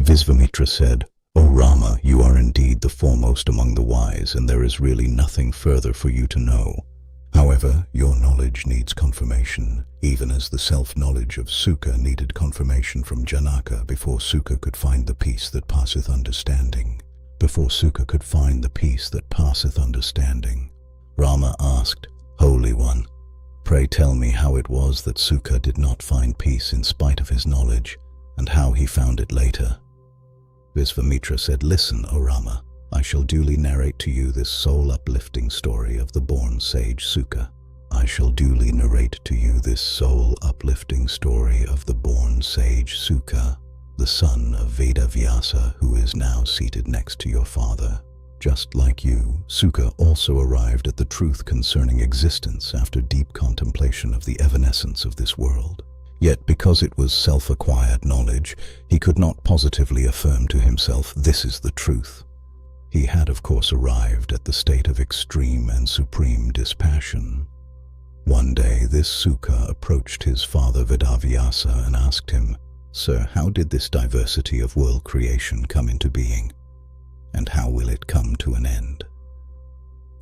Visvamitra said, "O Rama, you are indeed the foremost among the wise, and there is really nothing further for you to know. However, your knowledge needs confirmation, even as the self-knowledge of Suka needed confirmation from Janaka before Suka could find the peace that passeth understanding. Before Suka could find the peace that passeth understanding." Rama asked, "Holy One, pray tell me how it was that Suka did not find peace in spite of his knowledge, and how he found it later." Visvamitra said, "Listen, O Rama, I shall duly narrate to you this soul-uplifting story of the born sage Suka. I shall duly narrate to you this soul-uplifting story of the born sage Suka, the son of Vedavyasa, who is now seated next to your father. Just like you, Suka also arrived at the truth concerning existence after deep contemplation of the evanescence of this world. Yet because it was self-acquired knowledge, he could not positively affirm to himself, 'This is the truth.' He had of course arrived at the state of extreme and supreme dispassion. One day this Suka approached his father Vedavyasa and asked him, 'Sir, how did this diversity of world creation come into being? And how will it come to an end?'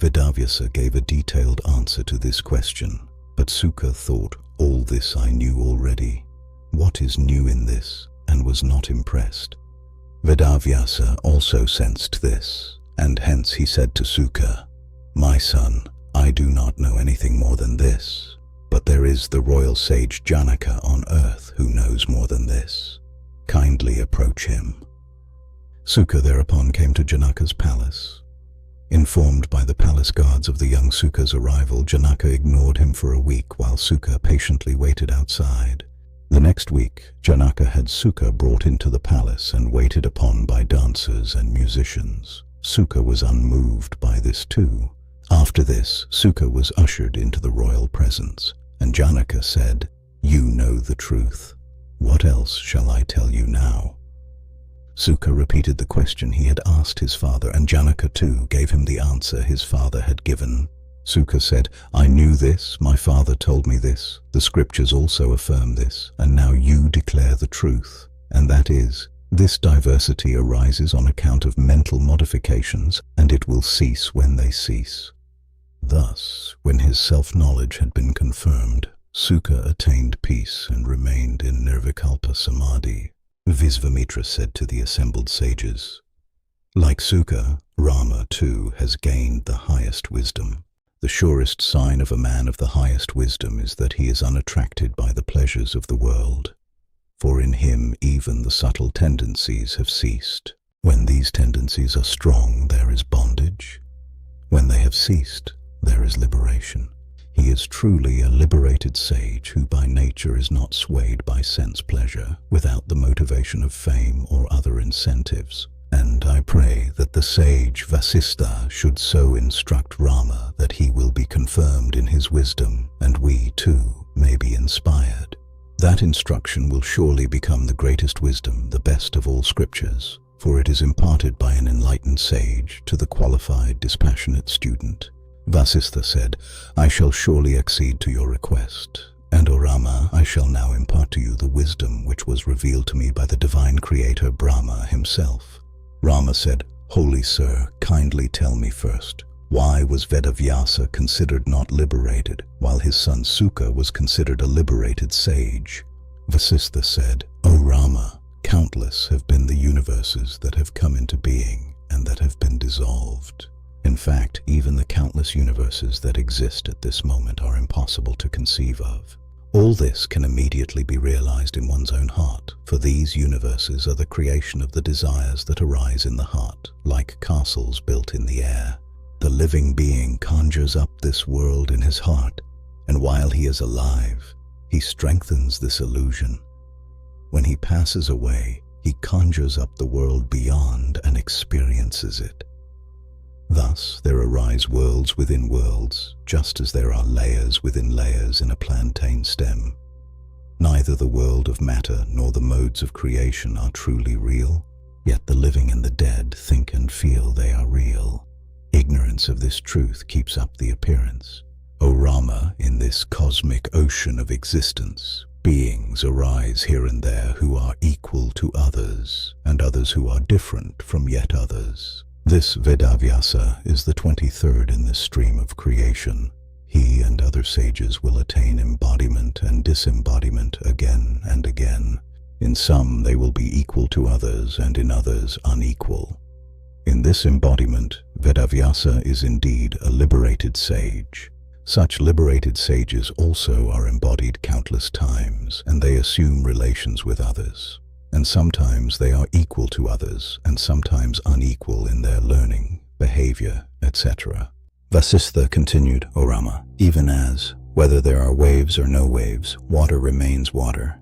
Vedavyasa gave a detailed answer to this question, but Suka thought, 'All this I knew already. What is new in this?' and was not impressed. Vedavyasa also sensed this, and hence he said to Suka, 'My son, I do not know anything more than this, but there is the royal sage Janaka on earth who knows more than this. Kindly approach him.' Suka thereupon came to Janaka's palace. Informed by the palace guards of the young Suka's arrival, Janaka ignored him for a week while Suka patiently waited outside. The next week, Janaka had Suka brought into the palace and waited upon by dancers and musicians. Suka was unmoved by this too. After this, Suka was ushered into the royal presence, and Janaka said, 'You know the truth. What else shall I tell you now?' Suka repeated the question he had asked his father, and Janaka too gave him the answer his father had given. Suka said, 'I knew this, my father told me this, the scriptures also affirm this, and now you declare the truth, and that is, this diversity arises on account of mental modifications, and it will cease when they cease.' Thus, when his self-knowledge had been confirmed, Suka attained peace and remained in nirvikalpa samadhi. Visvamitra said to the assembled sages, "Like Suka, Rama too has gained the highest wisdom. The surest sign of a man of the highest wisdom is that he is unattracted by the pleasures of the world. For in him even the subtle tendencies have ceased. When these tendencies are strong, there is bondage. When they have ceased, there is liberation. He is truly a liberated sage who by nature is not swayed by sense pleasure without the motivation of fame or other incentives. And I pray that the sage Vasistha should so instruct Rama that he will be confirmed in his wisdom, and we too may be inspired. That instruction will surely become the greatest wisdom, the best of all scriptures, for it is imparted by an enlightened sage to the qualified, dispassionate student." Vasistha said, "I shall surely accede to your request, and O Rama, I shall now impart to you the wisdom which was revealed to me by the divine creator Brahma himself." Rama said, "Holy sir, kindly tell me first, why was Vedavyasa considered not liberated, while his son Suka was considered a liberated sage?" Vasistha said, "O Rama, countless have been the universes that have come into being and that have been dissolved. In fact, even the countless universes that exist at this moment are impossible to conceive of. All this can immediately be realized in one's own heart, for these universes are the creation of the desires that arise in the heart, like castles built in the air. The living being conjures up this world in his heart, and while he is alive, he strengthens this illusion. When he passes away, he conjures up the world beyond and experiences it. Thus, there arise worlds within worlds, just as there are layers within layers in a plantain stem. Neither the world of matter nor the modes of creation are truly real, yet the living and the dead think and feel they are real. Ignorance of this truth keeps up the appearance. O Rama, in this cosmic ocean of existence, beings arise here and there who are equal to others, and others who are different from yet others. This Vedavyasa is the 23rd in this stream of creation. He and other sages will attain embodiment and disembodiment again and again. In some they will be equal to others, and in others unequal. In this embodiment, Vedavyasa is indeed a liberated sage. Such liberated sages also are embodied countless times, and they assume relations with others. And sometimes they are equal to others, and sometimes unequal in their learning, behavior, etc. Vasistha continued, O Rama, even as, whether there are waves or no waves, water remains water.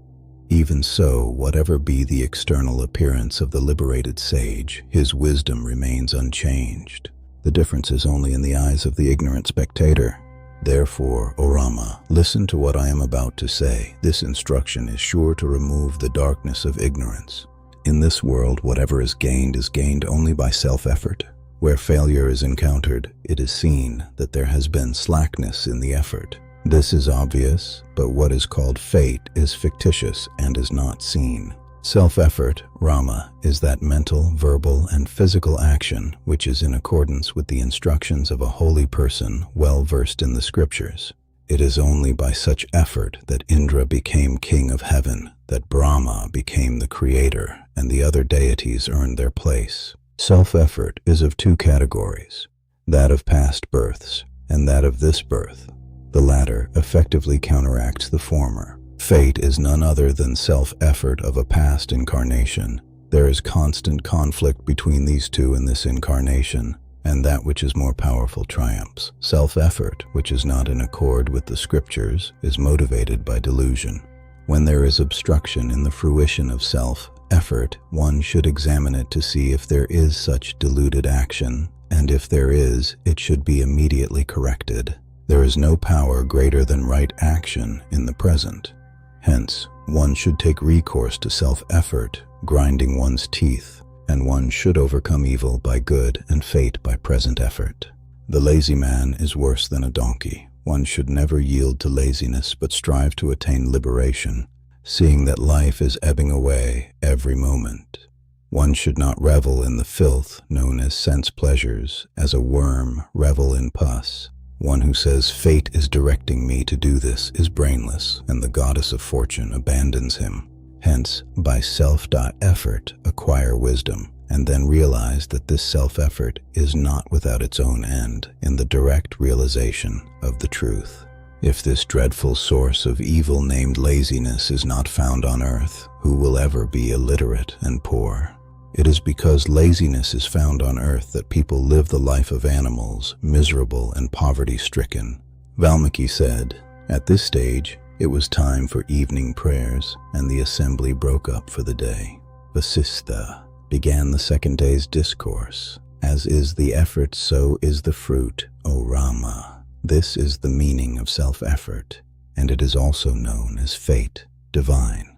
Even so, whatever be the external appearance of the liberated sage, his wisdom remains unchanged. The difference is only in the eyes of the ignorant spectator. Therefore, O Rama, listen to what I am about to say. This instruction is sure to remove the darkness of ignorance. In this world, whatever is gained only by self-effort. Where failure is encountered, it is seen that there has been slackness in the effort. This is obvious, but what is called fate is fictitious and is not seen. Self-effort, Rama, is that mental, verbal, and physical action which is in accordance with the instructions of a holy person well versed in the scriptures. It is only by such effort that Indra became king of heaven, that Brahma became the creator, and the other deities earned their place. Self-effort is of two categories, that of past births and that of this birth. The latter effectively counteracts the former. Fate is none other than self-effort of a past incarnation. There is constant conflict between these two in this incarnation, and that which is more powerful triumphs. Self-effort, which is not in accord with the scriptures, is motivated by delusion. When there is obstruction in the fruition of self-effort, one should examine it to see if there is such deluded action, and if there is, it should be immediately corrected. There is no power greater than right action in the present. Hence, one should take recourse to self-effort, grinding one's teeth, and one should overcome evil by good and fate by present effort. The lazy man is worse than a donkey. One should never yield to laziness, but strive to attain liberation, seeing that life is ebbing away every moment. One should not revel in the filth known as sense pleasures, as a worm revel in pus. One who says, fate is directing me to do this, is brainless, and the goddess of fortune abandons him. Hence, by self-effort, acquire wisdom, and then realize that this self-effort is not without its own end in the direct realization of the truth. If this dreadful source of evil named laziness is not found on earth, who will ever be illiterate and poor? It is because laziness is found on earth that people live the life of animals, miserable and poverty-stricken. Valmiki said, at this stage, it was time for evening prayers, and the assembly broke up for the day. Vasistha began the second day's discourse. As is the effort, so is the fruit, O Rama. This is the meaning of self-effort, and it is also known as fate divine.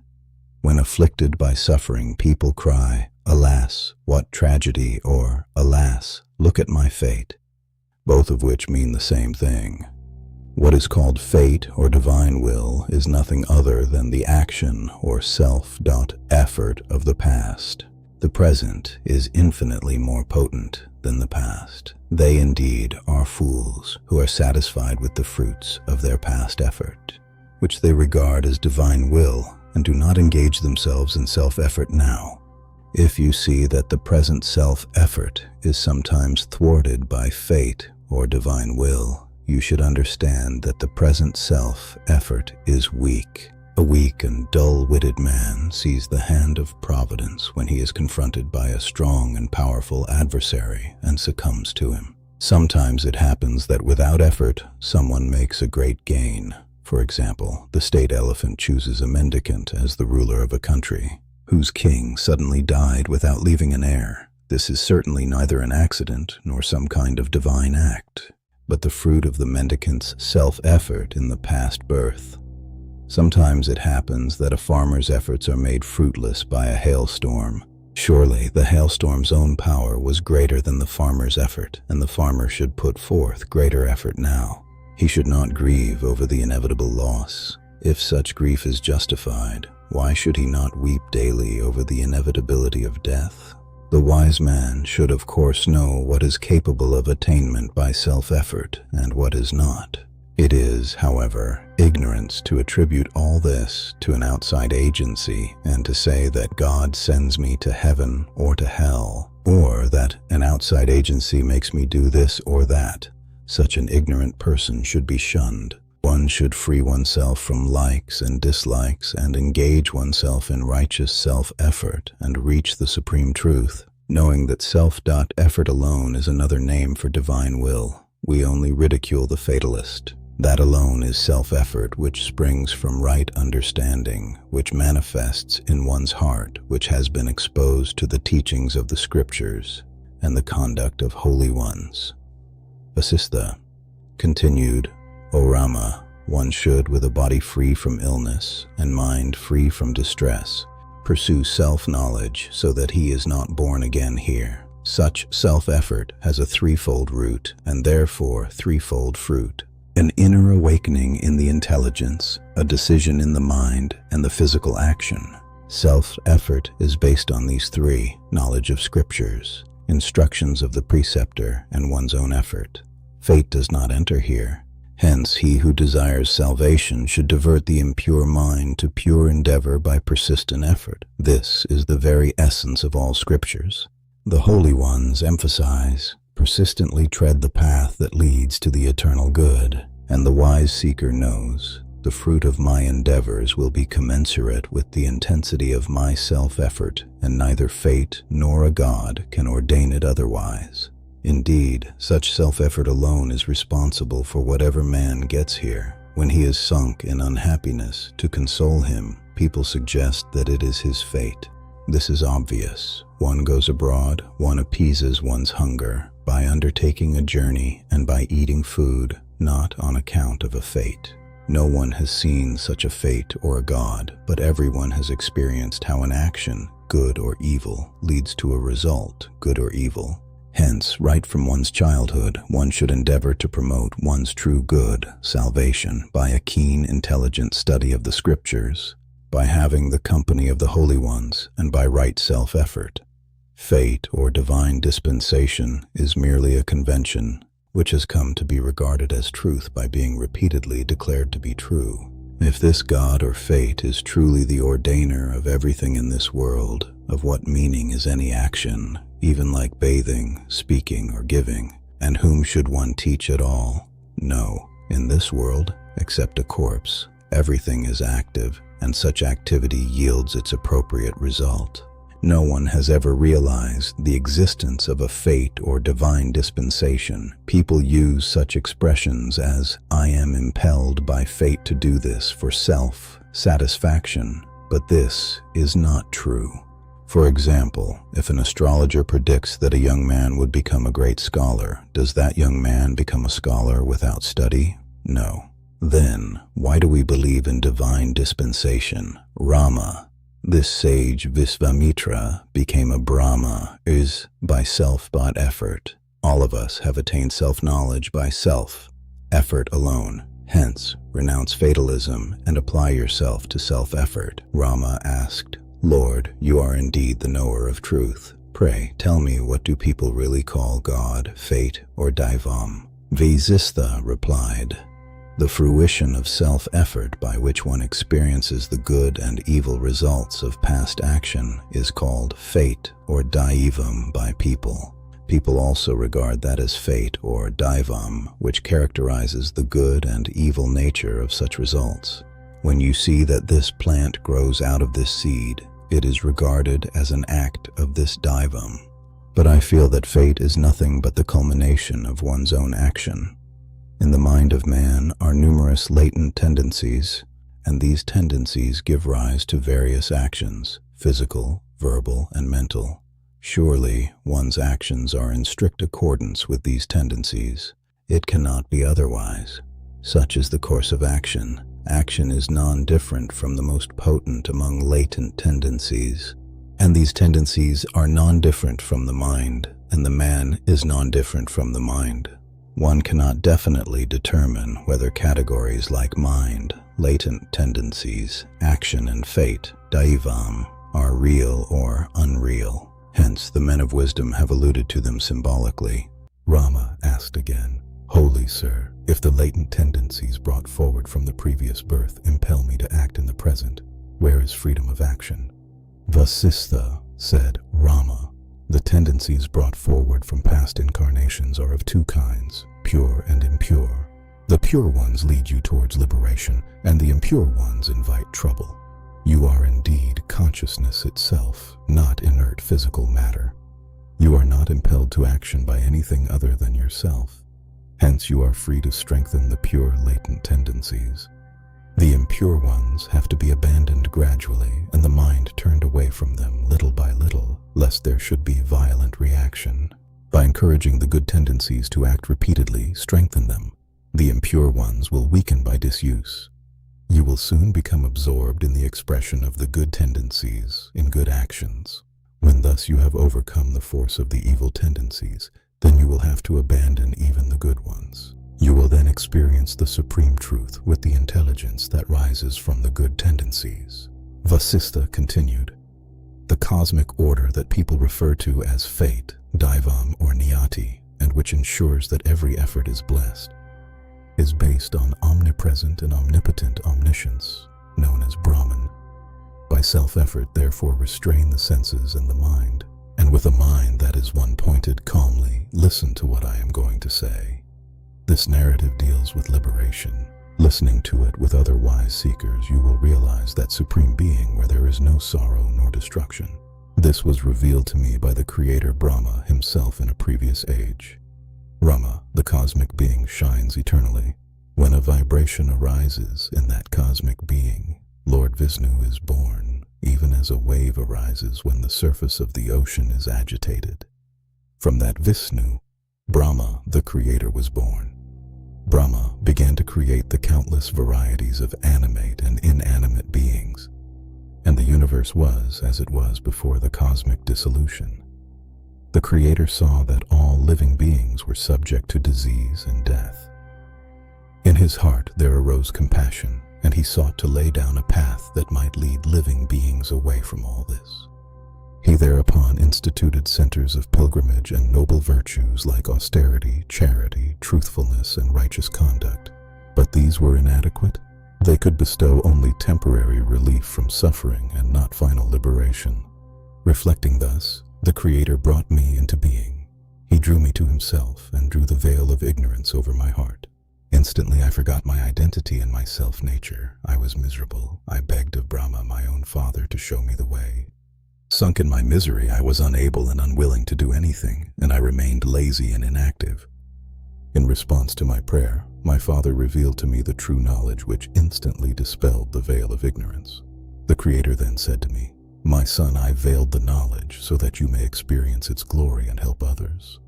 When afflicted by suffering, people cry, alas, what tragedy, or alas, look at my fate, both of which mean the same thing. What is called fate or divine will is nothing other than the action or self-effort of the past. The present is infinitely more potent than the past. They indeed are fools who are satisfied with the fruits of their past effort, which they regard as divine will, and do not engage themselves in self-effort now. If you see that the present self-effort is sometimes thwarted by fate or divine will, you should understand that the present self-effort is weak. A weak and dull-witted man sees the hand of providence when he is confronted by a strong and powerful adversary and succumbs to him. Sometimes it happens that without effort, someone makes a great gain. For example, the state elephant chooses a mendicant as the ruler of a country, whose king suddenly died without leaving an heir. This is certainly neither an accident nor some kind of divine act, but the fruit of the mendicant's self-effort in the past birth. Sometimes it happens that a farmer's efforts are made fruitless by a hailstorm. Surely the hailstorm's own power was greater than the farmer's effort, and the farmer should put forth greater effort now. He should not grieve over the inevitable loss. If such grief is justified, why should he not weep daily over the inevitability of death? The wise man should of course know what is capable of attainment by self-effort and what is not. It is, however, ignorance to attribute all this to an outside agency and to say that God sends me to heaven or to hell, or that an outside agency makes me do this or that. Such an ignorant person should be shunned. One should free oneself from likes and dislikes and engage oneself in righteous self-effort and reach the supreme truth, knowing that self-effort alone is another name for divine will. We only ridicule the fatalist. That alone is self-effort which springs from right understanding, which manifests in one's heart, which has been exposed to the teachings of the scriptures and the conduct of holy ones. Vasistha continued, O Rama, one should, with a body free from illness and mind free from distress, pursue self-knowledge so that he is not born again here. Such self-effort has a threefold root and therefore threefold fruit. An inner awakening in the intelligence, a decision in the mind, and the physical action. Self-effort is based on these three: knowledge of scriptures, instructions of the preceptor, and one's own effort. Fate does not enter here. Hence, he who desires salvation should divert the impure mind to pure endeavor by persistent effort. This is the very essence of all scriptures. The holy ones emphasize, persistently tread the path that leads to the eternal good, and the wise seeker knows, the fruit of my endeavors will be commensurate with the intensity of my self-effort, and neither fate nor a god can ordain it otherwise. Indeed, such self-effort alone is responsible for whatever man gets here. When he is sunk in unhappiness, to console him, people suggest that it is his fate. This is obvious. One goes abroad, one appeases one's hunger by undertaking a journey and by eating food, not on account of a fate. No one has seen such a fate or a god, but everyone has experienced how an action, good or evil, leads to a result, good or evil. Hence, right from one's childhood, one should endeavor to promote one's true good, salvation, by a keen, intelligent study of the scriptures, by having the company of the holy ones, and by right self-effort. Fate or divine dispensation is merely a convention which has come to be regarded as truth by being repeatedly declared to be true. If this God or fate is truly the ordainer of everything in this world, of what meaning is any action, even like bathing, speaking, or giving, and whom should one teach at all? No, in this world, except a corpse, everything is active, and such activity yields its appropriate result. No one has ever realized the existence of a fate or divine dispensation. People use such expressions as, I am impelled by fate to do this for self-satisfaction, but this is not true. For example, if an astrologer predicts that a young man would become a great scholar, does that young man become a scholar without study? No. Then, why do we believe in divine dispensation? Rama, this sage Visvamitra, became a Brahma, is by self-bought effort. All of us have attained self-knowledge by self-effort alone. Hence, renounce fatalism and apply yourself to self-effort. Rama asked, Lord, you are indeed the knower of truth. Pray, tell me, what do people really call God, fate, or Daivam? Vasistha replied, the fruition of self-effort by which one experiences the good and evil results of past action is called fate or daivam by people. People also regard that as fate or daivam, which characterizes the good and evil nature of such results. When you see that this plant grows out of this seed, it is regarded as an act of this daivam. But I feel that fate is nothing but the culmination of one's own action. In the mind of man are numerous latent tendencies, and these tendencies give rise to various actions, physical, verbal, and mental. Surely, one's actions are in strict accordance with these tendencies. It cannot be otherwise. Such is the course of action. Action is non-different from the most potent among latent tendencies, and these tendencies are non-different from the mind, and the man is non-different from the mind. one cannot definitely determine whether categories like mind, latent tendencies, action and fate, daivam, are real or unreal. Hence, the men of wisdom have alluded to them symbolically. Rama asked again, "Holy Sir, if the latent tendencies brought forward from the previous birth impel me to act in the present, where is freedom of action?" Vasistha said, "Rama, the tendencies brought forward from past incarnations are of two kinds, pure and impure. The pure ones lead you towards liberation, and the impure ones invite trouble. You are indeed consciousness itself, not inert physical matter. You are not impelled to action by anything other than yourself. Hence you are free to strengthen the pure latent tendencies. The impure ones have to be abandoned gradually and the mind turned away from them little by little, lest there should be violent reaction. By encouraging the good tendencies to act repeatedly, strengthen them. The impure ones will weaken by disuse. You will soon become absorbed in the expression of the good tendencies in good actions. When thus you have overcome the force of the evil tendencies, then you will have to abandon even the good ones. You will then experience the supreme truth with the intelligence that rises from the good tendencies." Vasistha continued, "The cosmic order that people refer to as fate, daivam or niyati, and which ensures that every effort is blessed, is based on omnipresent and omnipotent omniscience, known as Brahman. By self-effort, therefore, restrain the senses and the mind, and with a mind that is one-pointed calmly, listen to what I am going to say. This narrative deals with liberation. Listening to it with other wise seekers, you will realize that supreme being where there is no sorrow nor destruction. This was revealed to me by the Creator Brahma himself in a previous age. Rama, the cosmic being, shines eternally. When a vibration arises in that cosmic being, Lord Vishnu is born, even as a wave arises when the surface of the ocean is agitated. From that Vishnu, Brahma, the Creator, was born. Brahma began to create the countless varieties of animate and inanimate beings, and the universe was as it was before the cosmic dissolution. The Creator saw that all living beings were subject to disease and death. In his heart there arose compassion, and he sought to lay down a path that might lead living beings away from all this. He thereupon instituted centers of pilgrimage and noble virtues like austerity, charity, truthfulness, and righteous conduct. But these were inadequate. They could bestow only temporary relief from suffering and not final liberation. Reflecting thus, the Creator brought me into being. He drew me to himself and drew the veil of ignorance over my heart. Instantly I forgot my identity and my self-nature. I was miserable. I begged of Brahma, my own father, to show me the way. Sunk in my misery, I was unable and unwilling to do anything, and I remained lazy and inactive. In response to my prayer, my father revealed to me the true knowledge which instantly dispelled the veil of ignorance. The Creator then said to me, "My son, I veiled the knowledge so that you may experience its glory and help others.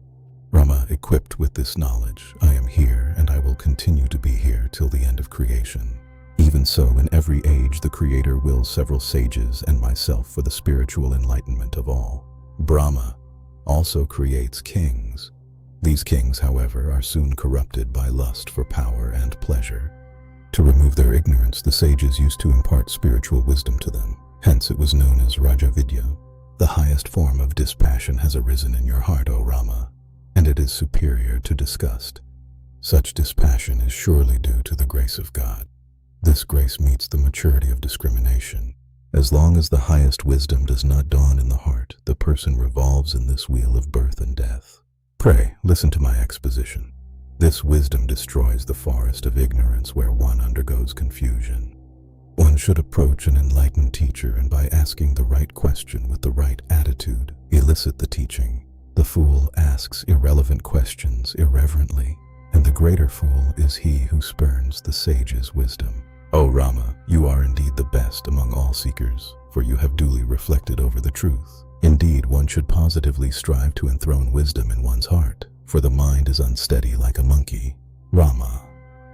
Rama, equipped with this knowledge, I am here and I will continue to be here till the end of creation. Even so, in every age, the Creator wills several sages and myself for the spiritual enlightenment of all. Brahma also creates kings. These kings, however, are soon corrupted by lust for power and pleasure. To remove their ignorance, the sages used to impart spiritual wisdom to them. Hence it was known as Raja Vidya. The highest form of dispassion has arisen in your heart, O Rama, and it is superior to disgust. Such dispassion is surely due to the grace of God. This grace meets the maturity of discrimination. As long as the highest wisdom does not dawn in the heart, the person revolves in this wheel of birth and death. Pray, listen to my exposition. This wisdom destroys the forest of ignorance where one undergoes confusion. One should approach an enlightened teacher and by asking the right question with the right attitude, elicit the teaching. The fool asks irrelevant questions irreverently, and the greater fool is he who spurns the sage's wisdom. O Rama, you are indeed the best among all seekers, for you have duly reflected over the truth. Indeed, one should positively strive to enthrone wisdom in one's heart, for the mind is unsteady like a monkey. Rama,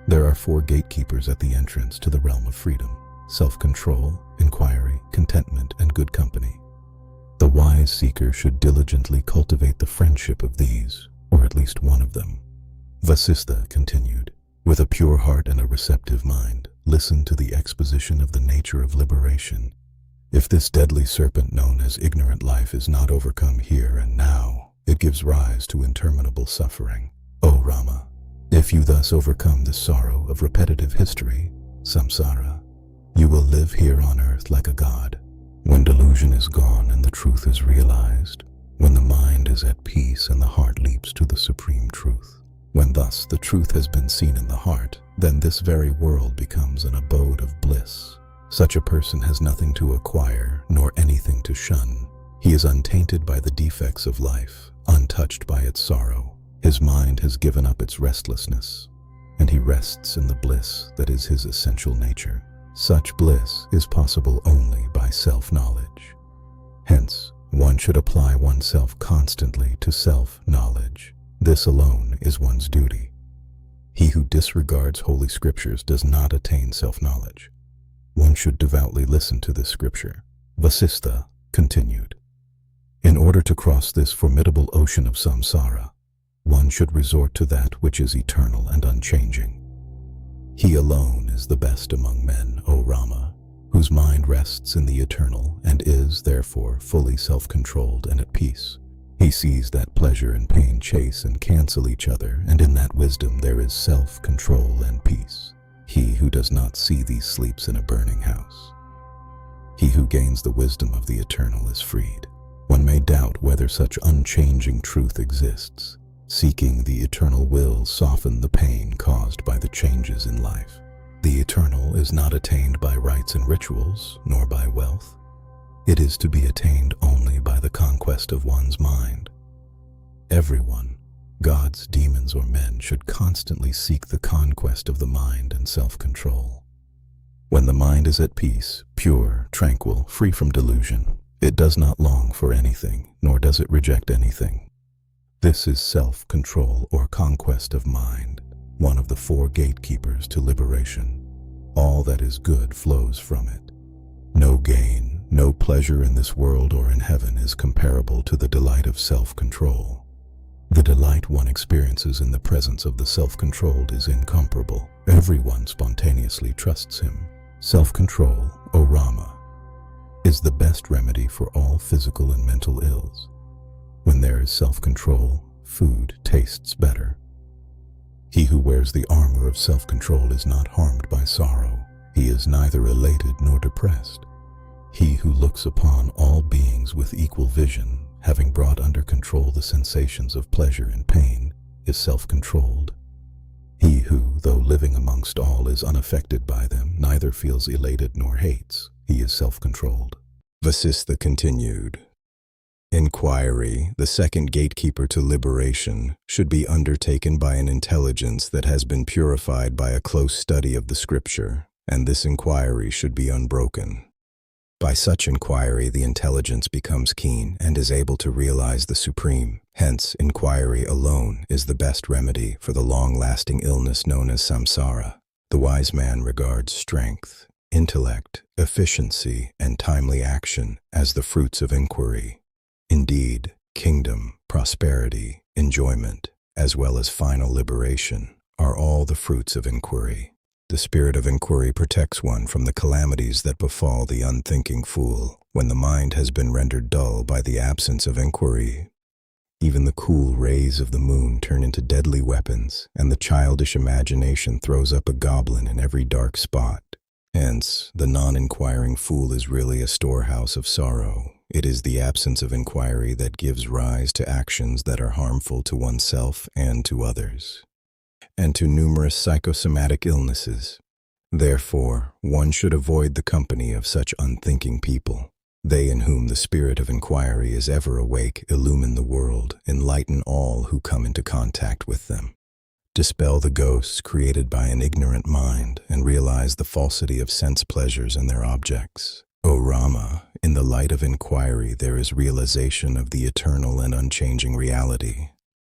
there are 4 gatekeepers at the entrance to the realm of freedom: self-control, inquiry, contentment, and good company. The wise seeker should diligently cultivate the friendship of these, or at least one of them. Vasistha continued, with a pure heart and a receptive mind, listen to the exposition of the nature of liberation. If this deadly serpent known as ignorant life is not overcome here and now, it gives rise to interminable suffering. O Rama, if you thus overcome the sorrow of repetitive history, samsara, you will live here on earth like a god. When delusion is gone and the truth is realized, when the mind is at peace and the heart leaps to the supreme truth, when thus the truth has been seen in the heart, then this very world becomes an abode of bliss. Such a person has nothing to acquire, nor anything to shun. He is untainted by the defects of life, untouched by its sorrow. His mind has given up its restlessness, and he rests in the bliss that is his essential nature. Such bliss is possible only by self-knowledge. Hence, one should apply oneself constantly to self-knowledge. This alone is one's duty. He who disregards holy scriptures does not attain self-knowledge. One should devoutly listen to this scripture. Vasistha continued, in order to cross this formidable ocean of samsara, one should resort to that which is eternal and unchanging. He alone is the best among men, O Rama, whose mind rests in the eternal and is, therefore, fully self-controlled and at peace. He sees that pleasure and pain chase and cancel each other, and in that wisdom there is self-control and peace. He who does not see these sleeps in a burning house. He who gains the wisdom of the eternal is freed. One may doubt whether such unchanging truth exists. Seeking the eternal will soften the pain caused by the changes in life. The eternal is not attained by rites and rituals, nor by wealth. It is to be attained only by the conquest of one's mind. Everyone, gods, demons, or men, should constantly seek the conquest of the mind and self-control. When the mind is at peace, pure, tranquil, free from delusion, it does not long for anything, nor does it reject anything. This is self-control or conquest of mind, one of the 4 gatekeepers to liberation. All that is good flows from it. No gain, no pleasure in this world or in heaven is comparable to the delight of self-control. The delight one experiences in the presence of the self-controlled is incomparable. Everyone spontaneously trusts him. Self-control, O Rama, is the best remedy for all physical and mental ills. When there is self-control, food tastes better. He who wears the armor of self-control is not harmed by sorrow. He is neither elated nor depressed. He who looks upon all beings with equal vision, having brought under control the sensations of pleasure and pain, is self-controlled. He who, though living amongst all, is unaffected by them, neither feels elated nor hates. He is self-controlled. Vasistha continued, Enquiry, the second gatekeeper to liberation, should be undertaken by an intelligence that has been purified by a close study of the scripture, and this inquiry should be unbroken. By such inquiry, the intelligence becomes keen and is able to realize the supreme. Hence, inquiry alone is the best remedy for the long-lasting illness known as samsara. The wise man regards strength, intellect, efficiency, and timely action as the fruits of inquiry. Indeed, kingdom, prosperity, enjoyment, as well as final liberation, are all the fruits of inquiry. The spirit of inquiry protects one from the calamities that befall the unthinking fool. When the mind has been rendered dull by the absence of inquiry, even the cool rays of the moon turn into deadly weapons, and the childish imagination throws up a goblin in every dark spot. Hence, the non-inquiring fool is really a storehouse of sorrow. It is the absence of inquiry that gives rise to actions that are harmful to oneself and to others, and to numerous psychosomatic illnesses. Therefore, one should avoid the company of such unthinking people. They in whom the spirit of inquiry is ever awake illumine the world, enlighten all who come into contact with them. Dispel the ghosts created by an ignorant mind, and realize the falsity of sense pleasures and their objects. O Rama, in the light of inquiry there is realization of the eternal and unchanging reality.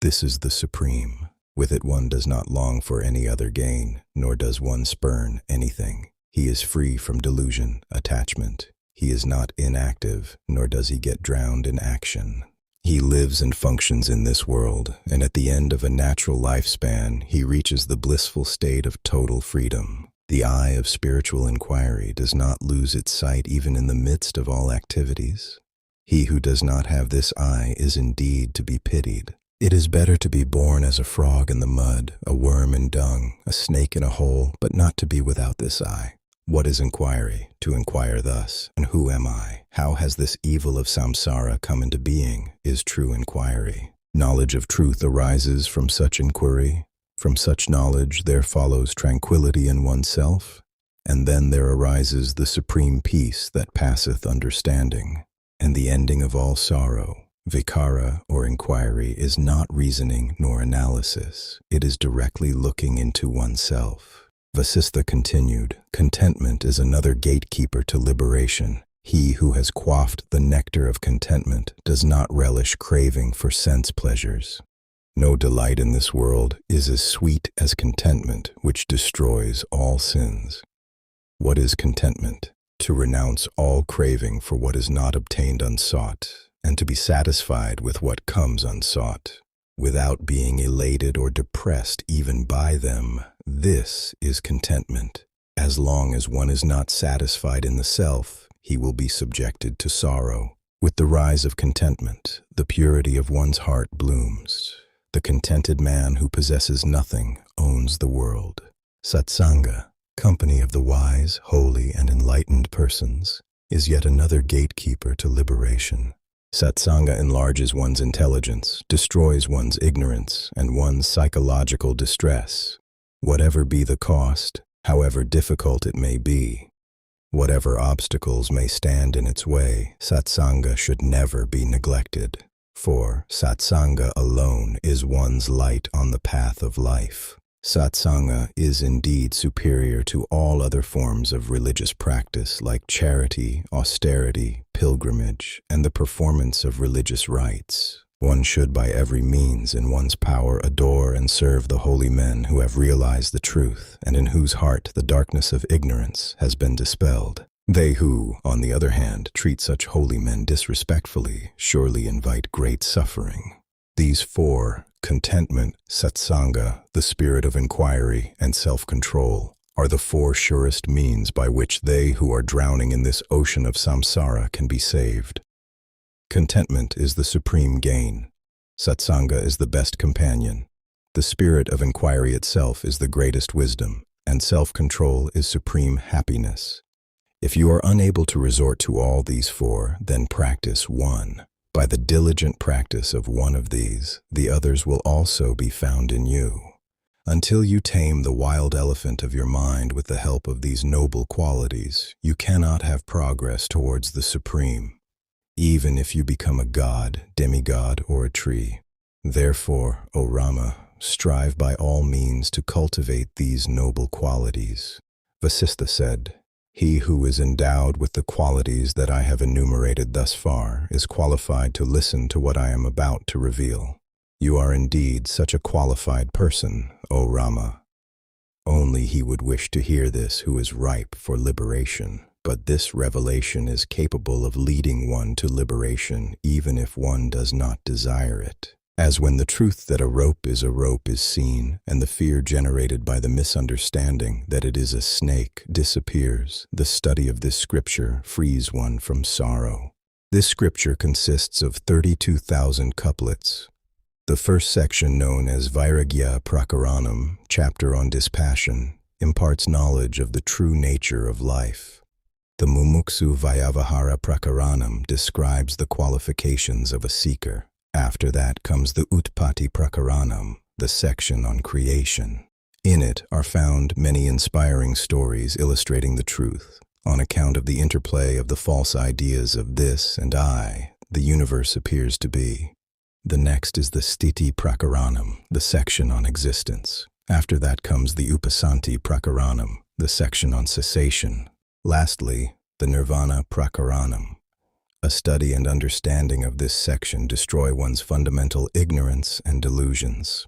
This is the supreme. With it one does not long for any other gain, nor does one spurn anything. He is free from delusion, attachment. He is not inactive, nor does he get drowned in action. He lives and functions in this world, and at the end of a natural lifespan, he reaches the blissful state of total freedom. The eye of spiritual inquiry does not lose its sight even in the midst of all activities. He who does not have this eye is indeed to be pitied. It is better to be born as a frog in the mud, a worm in dung, a snake in a hole, but not to be without this eye. What is inquiry? To inquire thus, and who am I? How has this evil of samsara come into being? Is true inquiry. Knowledge of truth arises from such inquiry. From such knowledge there follows tranquility in oneself, and then there arises the supreme peace that passeth understanding. And the ending of all sorrow, vikara or inquiry, is not reasoning nor analysis. It is directly looking into oneself. Vasistha continued, contentment is another gatekeeper to liberation. He who has quaffed the nectar of contentment does not relish craving for sense pleasures. No delight in this world is as sweet as contentment, which destroys all sins. What is contentment? To renounce all craving for what is not obtained unsought, and to be satisfied with what comes unsought, without being elated or depressed even by them. This is contentment. As long as one is not satisfied in the self, he will be subjected to sorrow. With the rise of contentment, the purity of one's heart blooms. The contented man who possesses nothing owns the world. Satsanga, company of the wise, holy, and enlightened persons, is yet another gatekeeper to liberation. Satsanga enlarges one's intelligence, destroys one's ignorance, and one's psychological distress. Whatever be the cost, however difficult it may be, whatever obstacles may stand in its way, satsanga should never be neglected. For satsanga alone is one's light on the path of life. Satsanga is indeed superior to all other forms of religious practice like charity, austerity, pilgrimage, and the performance of religious rites. One should by every means in one's power adore and serve the holy men who have realized the truth and in whose heart the darkness of ignorance has been dispelled. They who, on the other hand, treat such holy men disrespectfully surely invite great suffering. These four, contentment, satsanga, the spirit of inquiry, and self-control, are the four surest means by which they who are drowning in this ocean of samsara can be saved. Contentment is the supreme gain. Satsanga is the best companion. The spirit of inquiry itself is the greatest wisdom, and self-control is supreme happiness. If you are unable to resort to all these four, then practice one. By the diligent practice of one of these, the others will also be found in you. Until you tame the wild elephant of your mind with the help of these noble qualities, you cannot have progress towards the supreme, even if you become a god, demigod, or a tree. Therefore, O Rama, strive by all means to cultivate these noble qualities. Vasistha said, he who is endowed with the qualities that I have enumerated thus far is qualified to listen to what I am about to reveal. You are indeed such a qualified person, O Rama. Only he would wish to hear this who is ripe for liberation. But this revelation is capable of leading one to liberation even if one does not desire it. As when the truth that a rope is seen, and the fear generated by the misunderstanding that it is a snake disappears, the study of this scripture frees one from sorrow. This scripture consists of 32,000 couplets. The first section, known as Vairagya Prakaranam, chapter on dispassion, imparts knowledge of the true nature of life. The Mumuksu Vyavahara Prakaranam describes the qualifications of a seeker. After that comes the Utpatti Prakaranam, the section on creation. In it are found many inspiring stories illustrating the truth. On account of the interplay of the false ideas of this and I, the universe appears to be. The next is the Sthiti Prakaranam, the section on existence. After that comes the Upasanti Prakaranam, the section on cessation. Lastly, the Nirvana Prakaranam. A study and understanding of this section destroy one's fundamental ignorance and delusions.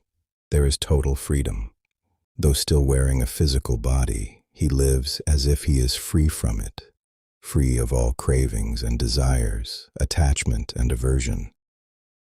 There is total freedom. Though still wearing a physical body, he lives as if he is free from it, free of all cravings and desires, attachment and aversion.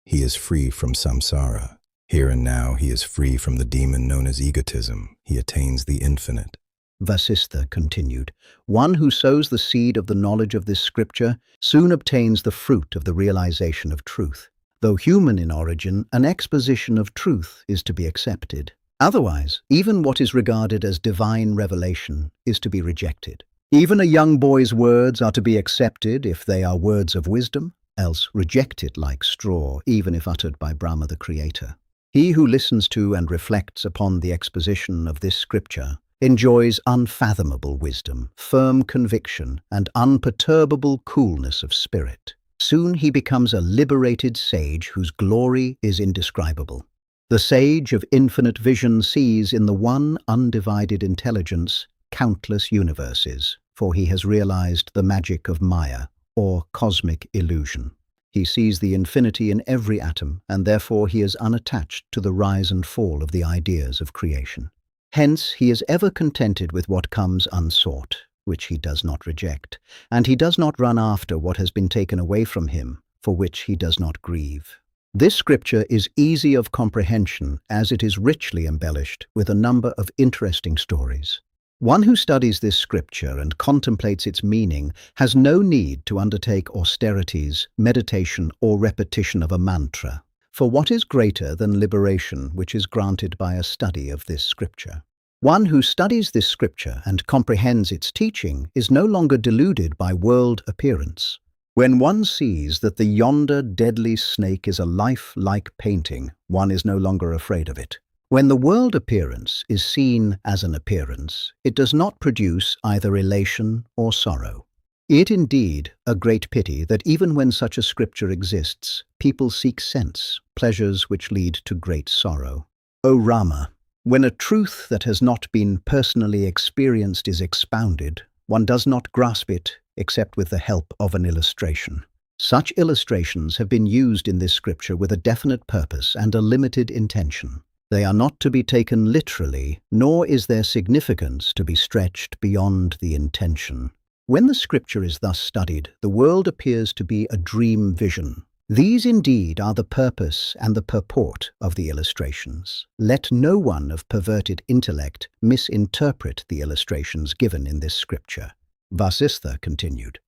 He is free from samsara. Here and now he is free from the demon known as egotism. He attains the infinite. Vasistha continued, "One who sows the seed of the knowledge of this scripture soon obtains the fruit of the realization of truth. Though human in origin, an exposition of truth is to be accepted. Otherwise, even what is regarded as divine revelation is to be rejected. Even a young boy's words are to be accepted if they are words of wisdom, else rejected like straw, even if uttered by Brahma the Creator. He who listens to and reflects upon the exposition of this scripture enjoys unfathomable wisdom, firm conviction, and unperturbable coolness of spirit. Soon he becomes a liberated sage whose glory is indescribable. The sage of infinite vision sees in the one undivided intelligence countless universes, for he has realized the magic of Maya, or cosmic illusion. He sees the infinity in every atom, and therefore he is unattached to the rise and fall of the ideas of creation. Hence, he is ever contented with what comes unsought, which he does not reject, and he does not run after what has been taken away from him, for which he does not grieve. This scripture is easy of comprehension as it is richly embellished with a number of interesting stories. One who studies this scripture and contemplates its meaning has no need to undertake austerities, meditation, or repetition of a mantra. For what is greater than liberation which is granted by a study of this scripture? One who studies this scripture and comprehends its teaching is no longer deluded by world appearance. When one sees that the yonder deadly snake is a life-like painting, one is no longer afraid of it. When the world appearance is seen as an appearance, it does not produce either elation or sorrow. It indeed a great pity that even when such a scripture exists, people seek sense, pleasures which lead to great sorrow. O Rama, when a truth that has not been personally experienced is expounded, one does not grasp it except with the help of an illustration. Such illustrations have been used in this scripture with a definite purpose and a limited intention. They are not to be taken literally, nor is their significance to be stretched beyond the intention. When the scripture is thus studied, the world appears to be a dream vision. These indeed are the purpose and the purport of the illustrations. Let no one of perverted intellect misinterpret the illustrations given in this scripture. Vasistha continued,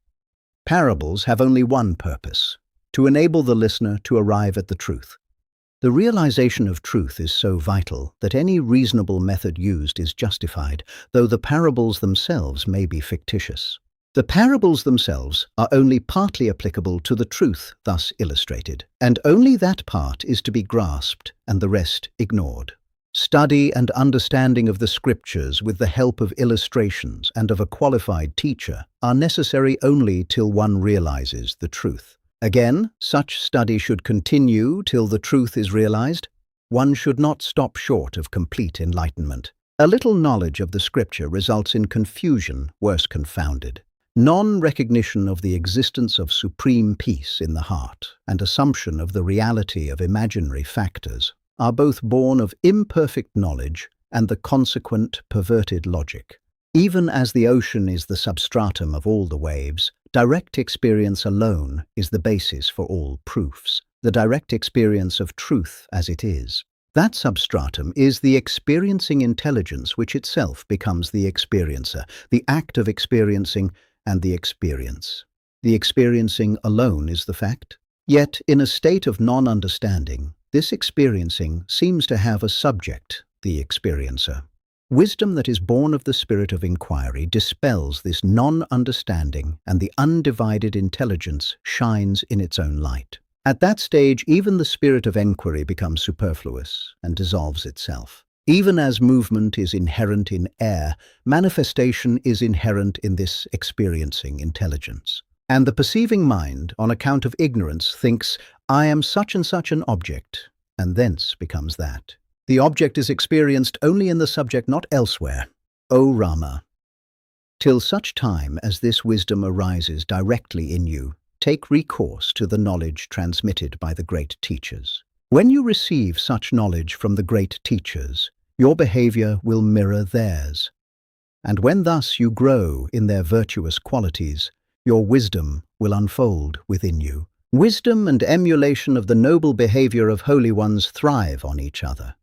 "Parables have only one purpose, to enable the listener to arrive at the truth. The realization of truth is so vital that any reasonable method used is justified, though the parables themselves may be fictitious. The parables themselves are only partly applicable to the truth thus illustrated, and only that part is to be grasped and the rest ignored. Study and understanding of the scriptures with the help of illustrations and of a qualified teacher are necessary only till one realizes the truth. Again, such study should continue till the truth is realized. One should not stop short of complete enlightenment. A little knowledge of the scripture results in confusion, worse confounded. Non-recognition of the existence of supreme peace in the heart and assumption of the reality of imaginary factors are both born of imperfect knowledge and the consequent perverted logic. Even as the ocean is the substratum of all the waves, direct experience alone is the basis for all proofs, the direct experience of truth as it is. That substratum is the experiencing intelligence which itself becomes the experiencer, the act of experiencing and the experience. The experiencing alone is the fact. Yet, in a state of non-understanding, this experiencing seems to have a subject, the experiencer. Wisdom that is born of the spirit of inquiry dispels this non-understanding, and the undivided intelligence shines in its own light. At that stage, even the spirit of enquiry becomes superfluous and dissolves itself. Even as movement is inherent in air, manifestation is inherent in this experiencing intelligence. And the perceiving mind, on account of ignorance, thinks, "I am such and such an object," and thence becomes that. The object is experienced only in the subject, not elsewhere. O Rama, till such time as this wisdom arises directly in you, take recourse to the knowledge transmitted by the great teachers. When you receive such knowledge from the great teachers, your behavior will mirror theirs. And when thus you grow in their virtuous qualities, your wisdom will unfold within you. Wisdom and emulation of the noble behavior of holy ones thrive on each other.